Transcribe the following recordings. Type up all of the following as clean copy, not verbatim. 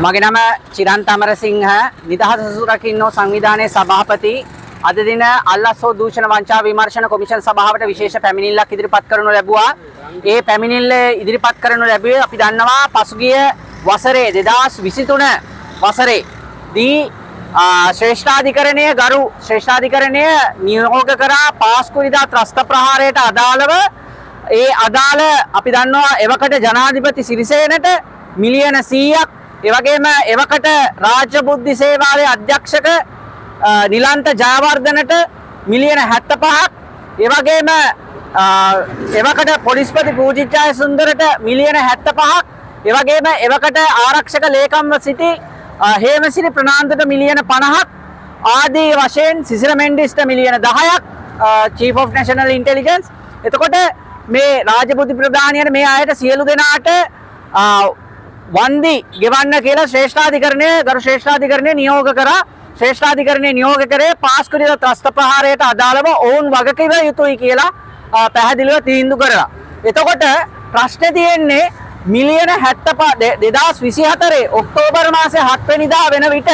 මගේ නම චිරන්ත අමරසිංහ නිදහස් සුරකින්නෝ සංවිධානයේ සභාපති අද දින අල්ලස්සෝ දූෂණ වංචා විමර්ශන කොමිෂන් සභාවට විශේෂ පැමිණිල්ලක් ඉදිරිපත් කරනු ලැබුවා. ඒ පැමිණිල්ල ඉදිරිපත් කරනු ලැබුවේ අපි දන්නවා පසුගිය වසරේ 2023 වසරේ දී ශ්‍රේෂ්ඨාධිකරණය ගරු ශ්‍රේෂ්ඨාධිකරණය නියෝග කරා පාස්කුරිදා ත්‍රස්ත ප්‍රහාරයට අදාළව ඒ අදාළ අපි දන්නවා එවකට ජනාධිපති සිරිසේනට මිලියන 100ක් ඒ වගේම එවකට රාජ්‍ය බුද්ධි සේවාවේ අධ්‍යක්ෂක නිලන්ත ජයවර්ධනට මිලියන 75ක් ඒ වගේම එවකට පොලිස්පති පූජිත් ජයසුන්දරට මිලියන 75ක් ඒ වගේම එවකට ආරක්ෂක ලේකම්ව සිටි හේමසිරි ප්‍රනාන්දුට මිලියන 50ක් ආදී වශයෙන් සිසිර මෙන්ඩිස්ට මිලියන 10ක් චීෆ් ඔෆ් නැෂනල් ඉන්ටෙලිජන්ස් එතකොට මේ රාජ්‍ය බුද්ධි ප්‍රධානියට මේ අයට සියලු දෙනාට වන්දි ගෙවන්න කියලා ශ්‍රේෂ්ඨාධිකරණය ගරු ශ්‍රේෂ්ඨාධිකරණය නියෝග කරා. ශ්‍රේෂ්ඨාධිකරණය නියෝග කරේ පාස්කුරිද ත්‍රස්ත ප්‍රහාරයට අදාළව ඔවුන් වගකිව යුතුයි කියලා පැහැදිලිව තීන්දුව කරලා. එතකොට ප්‍රශ්නේ තියෙන්නේ මිලියන 75 2024 ඔක්තෝබර් මාසේ 7 වෙනිදා වෙන විට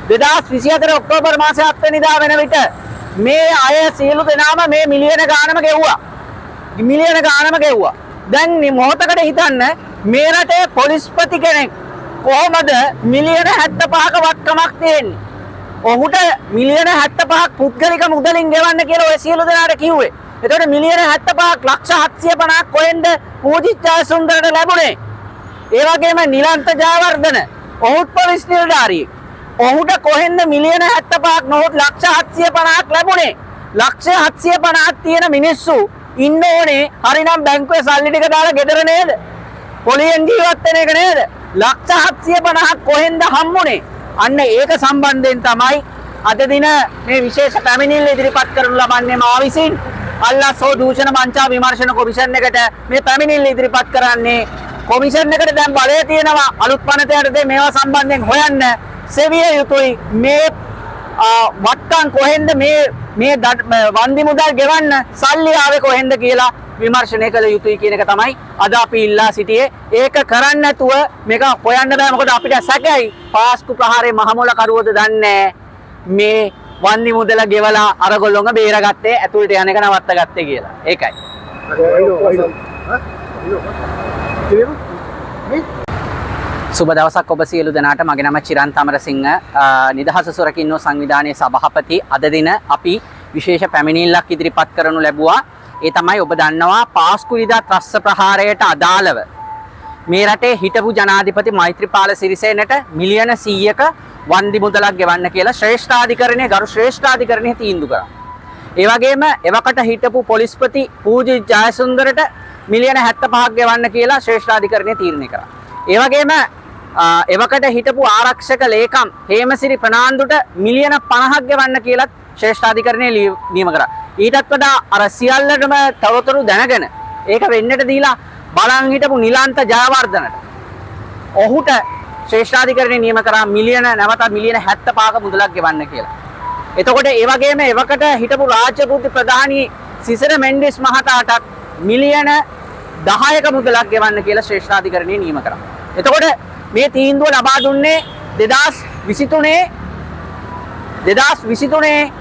2024 ඔක්තෝබර් මාසේ 7 වෙනිදා වෙන විට මේ අය සියලු දෙනාම මේ මිලියන ගානම ගෙව්වා. මිලියන ගානම ගෙව්වා. දැන් මේ මොහොතකට හිතන්න මේ රටේ පොලිස්පති කෙනෙක් කොහොමද මිලියන 75ක වත්කමක් තියෙන්නේ? ඔහුට මිලියන 75ක් පුද්ගලික මුදලින් ගෙවන්න කියලා ඔය සියලු දෙනාට කිව්වේ. එතකොට මිලියන 75ක් ලක්ෂ 750ක් කොහෙන්ද පූජිත් ජයසුන්දරට ලැබුණේ? ඒ වගේම නිලන්ත ජයවර්ධන ඔහුත් පොලිස් නිලධාරියෙක්. ඔහුට කොහෙන්ද මිලියන 75ක් නොහොත් ලක්ෂ 750ක් ලැබුණේ? ලක්ෂ 750ක් තියෙන මිනිස්සු ඉන්න ඕනේ හරිනම් බැංකුවේ සල්ලි ටික දාලා ගෙදර නේද? පොලියෙන් ජීවත් වෙන එක නේද? ලක්ෂ 750ක් කොහෙන්ද හම්බුනේ? අන්න ඒක සම්බන්ධයෙන් තමයි අද දින මේ විශේෂ පැමිණිල්ල ඉදිරිපත් කරනු ලබන්නේ මා විසින් අල්ලස්සෝ දූෂණ වංචා විමර්ශන කොමිෂන් එකට මේ පැමිණිල්ල ඉදිරිපත් කරන්නේ. කොමිෂන් එකට දැන් බලය තියෙනවා අලුත් පනතයටද මේවා සම්බන්ධයෙන් හොයන්න සෙවිය යුතුයි. මේ වට්ටම් කොහෙන්ද මේ වන්දි මුදල් ගෙවන්න සල්ලි ආවේ කොහෙන්ද කියලා විමර්ශනය කළ යුතුයි කියන එක තමයි අද අපි ඉල්ලා සිටියේ. ඒක කරන්න නැතුව මේක හොයන්න බෑ. මොකද අපිට සැකයි පාස්කු ප්‍රහාරයේ මහමොල කරුවද දන්නේ මේ වන්දි මුදල ගෙවලා අරගොල්ලොන්ග බේරගත්තේ ඇතුළට යන එක නවත්තගත්තේ කියලා. ඒකයි. සුබ දවසක් ඔබ සියලු දෙනාට. මගේ නම චිරන්ත අමරසිංහ නිදහස් සුරකින්නෝ සංවිධානයේ සභාපති. අද දින අපි විශේෂ පැමිණිල්ලක් ඉදිරිපත් කරනු ලැබුවා. ඒ තමයි ඔබ දන්නවා පාස්කුරිදා ත්‍රස්ත ප්‍රහාරයට අදාළව මේ රටේ හිටපු ජනාධිපති මෛත්‍රීපාල සිරිසේනට මිලියන 100ක වන්දි මුදලක් ගෙවන්න කියලා ශ්‍රේෂ්ඨාධිකරණය ගරු ශ්‍රේෂ්ඨාධිකරණය තීන්දුව කරා. ඒ වගේම එවකට හිටපු පොලිස්පති පූජිත් ජයසුන්දරට මිලියන 75ක් ගෙවන්න කියලා ශ්‍රේෂ්ඨාධිකරණය තීරණය කරා. ඒ වගේම එවකට හිටපු ආරක්ෂක ලේකම් හේමසිරි ප්‍රනාන්දුට මිලියන 50ක් ගෙවන්න කියලා ශ්‍රේෂ්ඨාධිකරණය නියම කරා. ඊටත් වඩා අර සියල්ලටම තවතුරු දැනගෙන ඒක වෙන්නට දීලා බලන් හිටපු නිලන්ත ජයවර්ධනට ඔහුට ශ්‍රේෂ්ඨාධිකරණය නියම කරා නැවත මිලියන 75ක මුදලක් ගෙවන්න කියලා. එතකොට ඒ වගේම එවකට හිටපු රාජ්‍ය බුද්ධි ප්‍රධානී සිසිර මෙන්ඩිස් මහතාටත් මිලියන 10ක මුදලක් ගෙවන්න කියලා ශ්‍රේෂ්ඨාධිකරණය නියම කරා. එතකොට මේ තීන්දුව ලබා දුන්නේ 2023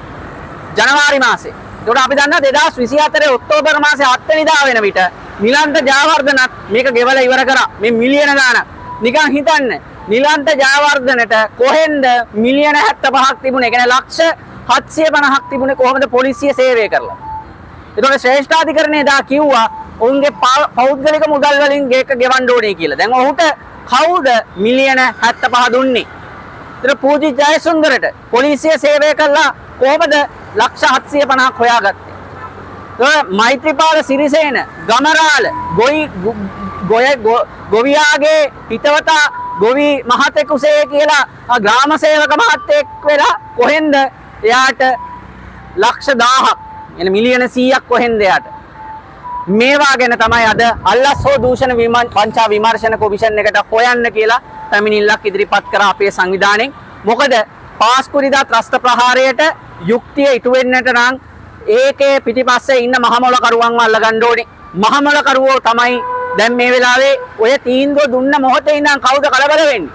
ජනවාරි මාසේ. ඒකට අපි දන්නා 2024 ඔක්තෝබර් මාසේ 7 වෙනිදා වෙන විට නිලන්ත ජයවර්ධනත් මේක ගෙවලා ඉවර කරා. මේ මිලියන ගාණක්. නිකන් හිතන්න. නිලන්ත ජයවර්ධනට කොහෙන්ද මිලියන 75ක් තිබුණේ? ඒ කියන්නේ ලක්ෂ 750ක් තිබුණේ කොහොමද පොලිසිය සේවය කරලා? ඒතකොට ශ්‍රේෂ්ඨාධිකරණය දා කිව්වා ඔවුන්ගේ පෞද්ගලික මුදල් වලින් ඒක ගෙවන්න ඕනේ කියලා. දැන් ඔහුට කවුද මිලියන 75 දුන්නේ? ඒතර පූජිත් ජයසුන්දරට පොලිසිය සේවය කළා කොහොමද ලක්ෂ 750ක් හොයාගත්තේ? මෛත්‍රීපාල සිරිසේන ගමරාල ගොවියාගේ හිතවතා ගොවි මහතෙකුසේ කියලා ග්‍රාම සේවක මහත්තයෙක් වෙලා කොහෙන්ද එයාට ලක්ෂ 1000ක් එන මිලියන 100ක් කොහෙන්ද එයාට? මේවා ගැන තමයි අද අල්ලස්සෝ දූෂණ වංචා විමර්ශන කොමිෂන් එකට හොයන්න කියලා පැමිණිල්ලක් ඉදිරිපත් කරා අපේ සංවිධානයෙන්. මොකද පාස්කුරිදා ත්‍රස්ත ප්‍රහාරයට යුක්තිය ඉටු වෙන්නට නම් ඒකේ පිටිපස්සේ ඉන්න මහමොල කරුවන්ව අල්ලගන්න ඕනේ. මහමොල කරුවෝ තමයි දැන් මේ වෙලාවේ ඔය තීන්දුව දුන්න මොහොතේ ඉඳන් කවුද කලබල වෙන්නේ?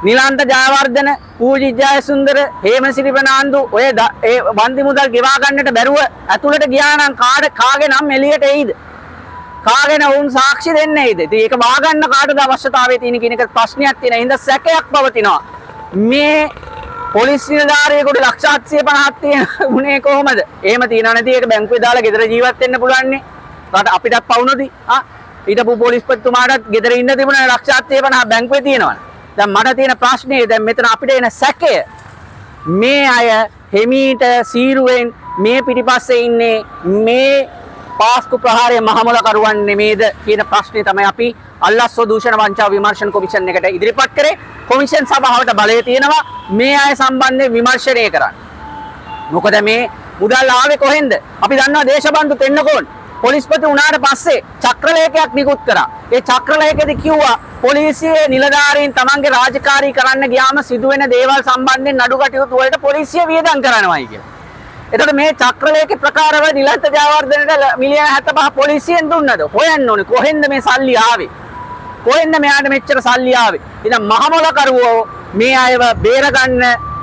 නිලාන්ත ජයවර්ධන, පූජිත් ජයසුන්දර, හේමසිරි ප්‍රනාන්දු ඔය ඒ වන්දි මුදල් ගෙවා ගන්නට බැරුව ඇතුළට ගියා නම් කාගේ නම් එළියට එයිද? කාගෙන වුන් සාක්ෂි දෙන්නේ ඉද? ඉතින් ඒක වාගන්න කාටද අවශ්‍යතාවය තියෙන කියන එක ප්‍රශ්නයක් තියෙන. හින්දා සැකයක් පවතිනවා. මේ පොලිස් නිලධාරියෙකුට ලක්ෂ 750ක් තියෙන ගුණේ කොහමද? එහෙම තියනවා නැති ඒක බැංකුවේ දාලා ගෙදර ජීවත් වෙන්න පුළුවන් නේ. රට අපිටත් පවුනොදී. ඊටපු පොලිස්පතිතුමාටත් ගෙදර ඉන්න තිබුණා ලක්ෂ 750 බැංකුවේ තියෙනවනේ. දැන් මට තියෙන ප්‍රශ්නේ දැන් මෙතන අපිට එන සැකය මේ අය හිමීට සීරුවෙන් මේ පිටිපස්සේ ඉන්නේ මේ පාස්කු ප්‍රහාරයේ මහමොලකරුවන් නෙමේද කියන ප්‍රශ්නේ තමයි අපි අල්ලස්ව දූෂණ වංචා විමර්ශන කොමිෂන් එකට ඉදිරිපත් කරේ. කොමිෂන් සභාවට බලය තියෙනවා මේ අය සම්බන්ධයෙන් විමර්ශනය කරන්න. මොකද මේ මුදල් ආවේ කොහෙන්ද? අපි දන්නවා දේශබන්දු තෙන්නකෝන් පොලිස්පති උනාට පස්සේ චක්‍රලේඛයක් නිකුත් කරා. ඒ චක්‍රලේඛයේදී කිව්වා පොලිසියේ නිලධාරීන් තමන්ගේ රාජකාරී කරන්න ගියාම සිදුවෙන දේවල් සම්බන්ධයෙන් නඩු කටයුතු වලට පොලිසිය වියදම් කරනවායි කියලා. එතකොට මේ චක්‍රලේඛ ප්‍රකාරව නිලන්ත ජයවර්ධනට මිලියන 75 පොලිසියෙන් දුන්නද? හොයන්න ඕනේ කොහෙන්ද මේ සල්ලි ආවේ? කොහෙන්ද මෙයාට මෙච්චර සල්ලි ආවේ? ඉතින් මහමොලකරුවෝ මේ අයව බේරගන්න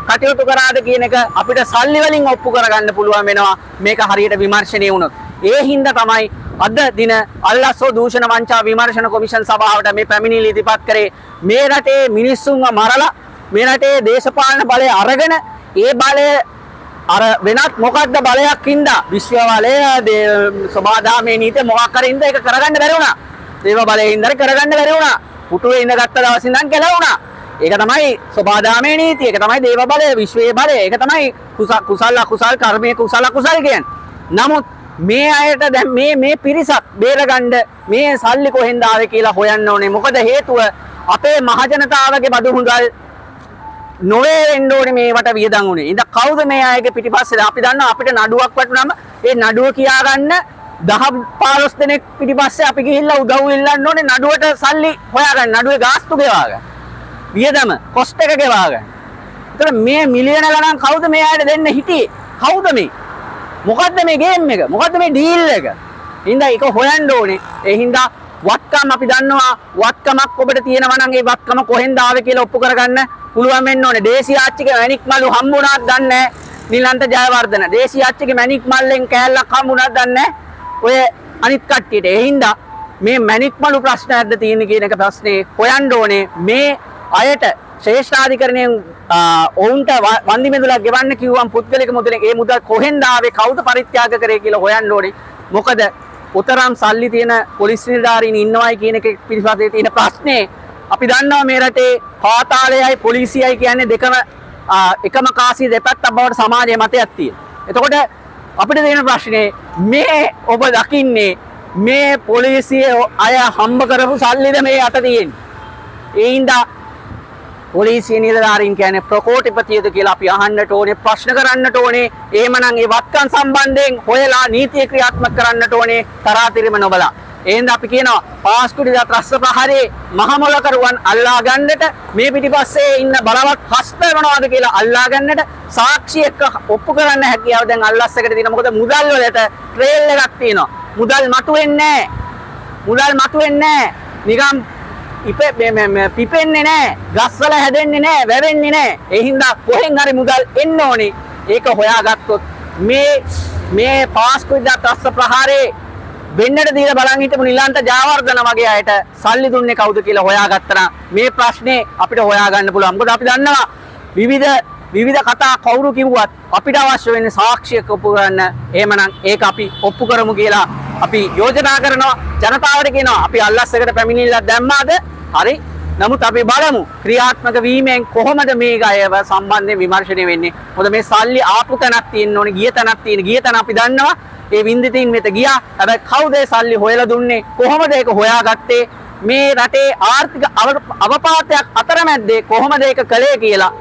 කටයුතු කරාද කියන එක අපිට සල්ලි වලින් ඔප්පු කරගන්න පුළුවන් වෙනවා මේක හරියට විමර්ශනය වුණොත්. ඒ හින්දා තමයි අද දින අල්ලස්ව දූෂණ වංචා විමර්ශන කොමිෂන් සභාවට මේ පැමිණිලි ඉදිරිපත් කරේ. මේ රටේ මිනිස්සුන්ව මරලා මේ රටේ දේශපාලන බලය අරගෙන ඒ බලය අර වෙනත් මොකක්ද බලයක් හින්දා විශ්ව බලය සබාදාමේ නීතිය මොකක් හරි හින්දා ඒක කරගන්න බැරි වුණා. දේව බලයෙන් හින්දා කරගන්න බැරි වුණා. පුටුවේ ඉඳගත්ත දවස් ඉඳන් කෙලවුණා. ඒක තමයි සබාදාමේ නීතිය. ඒක තමයි දේව බලය, විශ්වයේ බලය. ඒක තමයි කුසල අකුසල් කර්මයේ කුසල අකුසල් කියන්නේ. නමුත් මේ අයට දැන් මේ පිරිසක් බේරගන්න මේ සල්ලි කොහෙන්ද ආවේ කියලා හොයන්න ඕනේ. මොකද හේතුව අපේ මහජනතාවගේ බදු මුදල් නොවේ වෙන්න ඕනේ මේවට වියදම් උනේ. ඉතින් කවුද මේ අයගේ පිටිපස්සේ? අපි දන්නවා අපිට නඩුවක් වටුනම ඒ නඩුව කියාගන්න 10 15 දෙනෙක් පිටිපස්සේ අපි ගිහිල්ලා උදව් ඉල්ලන්න ඕනේ නඩුවට සල්ලි හොයාගන්න. නඩුවේ ගාස්තු ගෙවා ගන්න. වියදම කොස්ට් එක ගෙවා ගන්න. ඒතර මේ මිලියන ගණන් කවුද මේ අයට දෙන්න හිටියේ? කවුද මේ? මොකද්ද මේ ගේම් එක? මොකද්ද මේ ඩීල් එක? හින්දා ඒක හොයන්න ඕනේ. ඒ හින්දා වත්කම් අපි දන්නවා වත්කමක් ඔබට තියෙනවා නම් ඒ වත්කම කොහෙන්ද ආවේ කියලා ඔප්පු කරගන්න පුළුවන් වෙන්න ඕනේ. දේශීය ආච්චිගේ මැණික් මල්ලු හම්බුණාත් දන්නේ නිලන්ත ජයවර්ධන. දේශීය ආච්චිගේ මැණික් මල්ලෙන් කෑල්ලක් හම්බුණාත් දන්නේ ඔය අනිත් කට්ටියට. ඒ හින්දා මේ මැණික් මල්ලු ප්‍රශ්නයක්ද තියෙන්නේ කියන එක ප්‍රශ්නේ හොයන්න ඕනේ. මේ අයට ශ්‍රේෂ්ඨාධිකරණයෙන් ඔවුන්ට වන්දි මෙදුලක් ගෙවන්න කිව්වම් පුද්ගලික මුදලෙන් ඒ මුදල් කොහෙන්ද ආවේ කවුද පරිත්‍යාග කරේ කියලා හොයන්න ඕනේ. මොකද උතරම් සල්ලි තියෙන පොලිස් නිලධාරීන් ඉන්නවයි කියන එක පිළිපස්සේ තියෙන ප්‍රශ්නේ අපි දන්නවා මේ රටේ පාතාලයයි පොලිසියයි කියන්නේ දෙකම එකම කාසිය දෙපැත්තක් බවට සමාජයේ මතයක් තියෙනවා. එතකොට අපිට තියෙන ප්‍රශ්නේ මේ ඔබ දකින්නේ මේ පොලිසිය අය හම්බ කරපු සල්ලිද මේ අත තියෙන්නේ. ඒ හින්දා පොලිසිය නිලධාරීන් කියන්නේ ප්‍රකෝටිපතියද කියලා අපි අහන්නට ඕනේ, ප්‍රශ්න කරන්නට ඕනේ. එහෙමනම් ඒ වත්කම් සම්බන්ධයෙන් හොයලා නීතිය ක්‍රියාත්මක කරන්නට ඕනේ තරාතිරම නොබලා. එහෙනම් අපි කියනවා පාස්කුඩිදා ත්‍රස්ස ප්‍රහාරයේ මහමොලකරුවන් අල්ලා ගන්නට මේ පිටිපස්සේ ඉන්න බලවත් හස්ත වෙනවාද කියලා අල්ලා ගන්නට සාක්ෂි එක්ක ඔප්පු කරන්න හැකියාව දැන් අල්ලස් එකට තියෙනවා. මොකද මුදල් වලට ට්‍රේල් එකක් තියෙනවා. මුදල් මතුවෙන්නේ නැහැ. මුදල් මතුවෙන්නේ නැහැ. නිකම් පිපෙන්නේ නැහැ, ගස්වල හැදෙන්නේ නැහැ, වැවෙන්නේ නැහැ. ඒ හින්දා කොහෙන් හරි මුදල් එන්න ඕනේ. ඒක හොයාගත්තොත් මේ පාස්කුඩිදා ත්‍රස්ස ප්‍රහාරයේ වෙන්නට දීලා බලන් හිටපු නිලන්ත ජයවර්ධන වගේ අයට සල්ලි දුන්නේ කවුද කියලා හොයාගත්තා මේ ප්‍රශ්නේ අපිට හොයාගන්න පුළුවන්. මොකද අපි දන්නවා විවිධ කතා කවුරු කිව්වත් අපිට අවශ්‍ය වෙන්නේ සාක්ෂියක් ඔප්පු කරන්න. එහෙමනම් ඒක අපි ඔප්පු කරමු කියලා අපි යෝජනා කරනවා. ජනතාවට කියනවා අපි අල්ලස් එකට පැමිණිල්ලක් දැම්මාද? හරි. නමුත් අපි බලමු ක්‍රියාත්මක වීමෙන් කොහොමද මේ අයව සම්බන්ධයෙන් විමර්ශනය වෙන්නේ. මොකද මේ සල්ලි ආපු තැනක් තියෙන්න ඕනේ, ගිය තැනක් තියෙන. ගිය තැන අපි දන්නවා ඒ වින්දිතින් මෙත ගියා. හැබැයි කවුද ඒ සල්ලි හොයලා දුන්නේ? කොහොමද ඒක හොයාගත්තේ? මේ රටේ ආර්ථික අවපාතයක් අතරමැද්දේ කොහොමද ඒක කළේ කියලා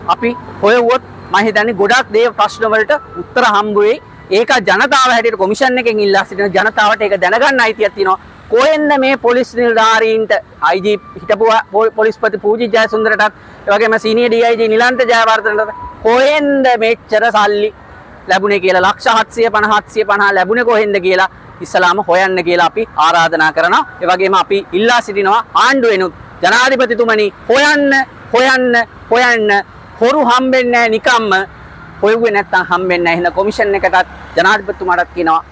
අපි හොයුවොත් මම හිතන්නේ ගොඩක් දේ ප්‍රශ්න වලට උත්තර හම්බ වෙයි. ඒක ජනතාව හැටියට කොමිෂන් එකෙන් ඉල්ලා සිටින ජනතාවට ඒක දැනගන්න අයිතියක් තියෙනවා. කොහෙන්ද මේ පොලිස් නිලධාරීන්ට IG හිටපු පොලිස්පති පූජිත් ජයසුන්දරටත් ඒ වගේම සීනියර් DIG නිලන්ත ජයවර්ධනට කොහෙන්ද මෙච්චර සල්ලි ලැබුණේ කියලා ලක්ෂ 750 750 ලැබුණේ කොහෙන්ද කියලා ඉස්සලාම හොයන්න කියලා අපි ආරාධනා කරනවා. ඒ වගේම අපි ඉල්ලා සිටිනවා ආණ්ඩුවෙනුත් ජනාධිපතිතුමනි හොයන්න හොරු හම්බෙන්නේ නැහැ නිකම්ම හොයුවේ නැත්තම් හම්බෙන්නේ නැහැ. එහෙනම් කොමිෂන් එකටත් ජනාධිපතිතුමාටත් කියනවා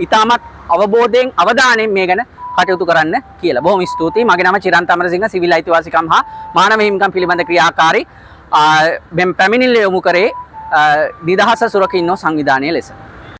ඊටමත් අවබෝධයෙන් අවධානයෙන් මේ ගැන කටයුතු කරන්න කියලා. බොහොම ස්තුතියි. මගේ නම චිරන්ත අමරසිංහ සිවිල් අයිතිවාසිකම් හා මානව හිමිකම් පිළිබඳ ක්‍රියාකාරී මෙම් පැමිණිල්ල යොමු කරේ නිදහස සුරකින්න සංවිධානයේ ලෙස.